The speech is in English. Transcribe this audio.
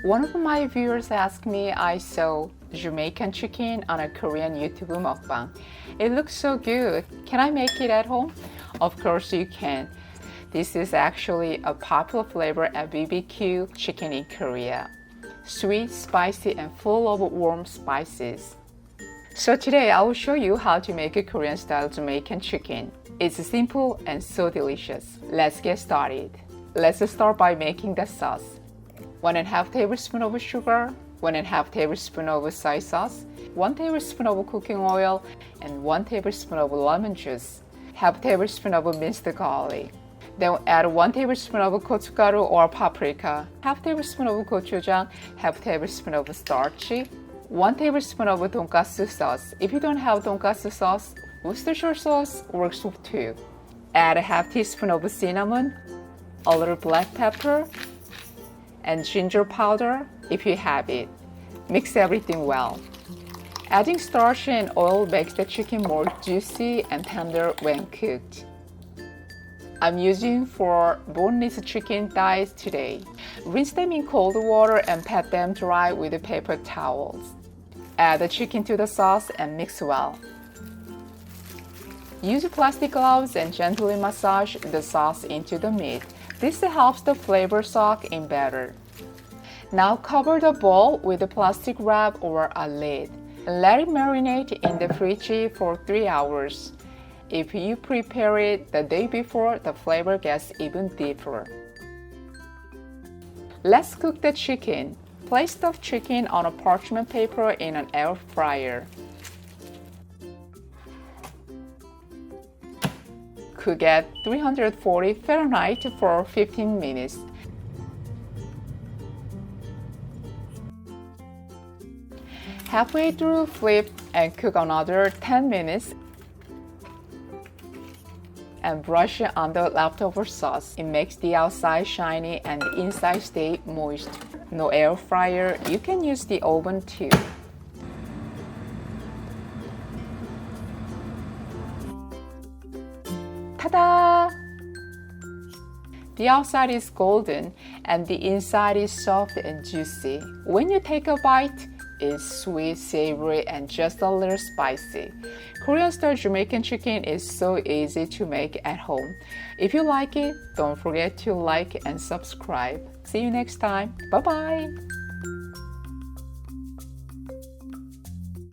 One of my viewers asked me I saw Jamaican chicken on a Korean YouTube mukbang. It looks so good. Can I make it at home? Of course you can. This is actually a popular flavor at BBQ chicken in Korea. Sweet, spicy, and full of warm spices. So today I will show you how to make a Korean-style Jamaican chicken. It's simple and so delicious. Let's get started. Let's start by making the sauce. 1.5 tablespoon of sugar, 1.5 tablespoon of soy sauce, 1 tablespoon of cooking oil, and 1 tablespoon of lemon juice, half tablespoon of minced garlic. Then add 1 tablespoon of gochugaru or paprika, half tablespoon of gochujang, half tablespoon of starch, 1 tablespoon of tonkatsu sauce. If you don't have tonkatsu sauce, Worcestershire sauce works too. Add a half teaspoon of cinnamon, a little black pepper, and ginger powder if you have it. Mix everything well. Adding starch and oil makes the chicken more juicy and tender when cooked. I'm using 4 boneless chicken thighs today. Rinse them in cold water and pat them dry with paper towels. Add the chicken to the sauce and mix well. Use plastic gloves and gently massage the sauce into the meat. This helps the flavor soak in better. Now cover the bowl with a plastic wrap or a lid. Let it marinate in the fridge for 3 hours. If you prepare it the day before, the flavor gets even deeper. Let's cook the chicken. Place the chicken on a parchment paper in an air fryer. Cook at 340 Fahrenheit for 15 minutes. Halfway through, flip and cook another 10 minutes and brush on the leftover sauce. It makes the outside shiny and the inside stay moist. No air fryer, you can use the oven too. Ta-da! The outside is golden and the inside is soft and juicy. When you take a bite, it's sweet, savory, and just a little spicy. Korean-style Jamaican chicken is so easy to make at home. If you like it, don't forget to like and subscribe. See you next time. Bye-bye!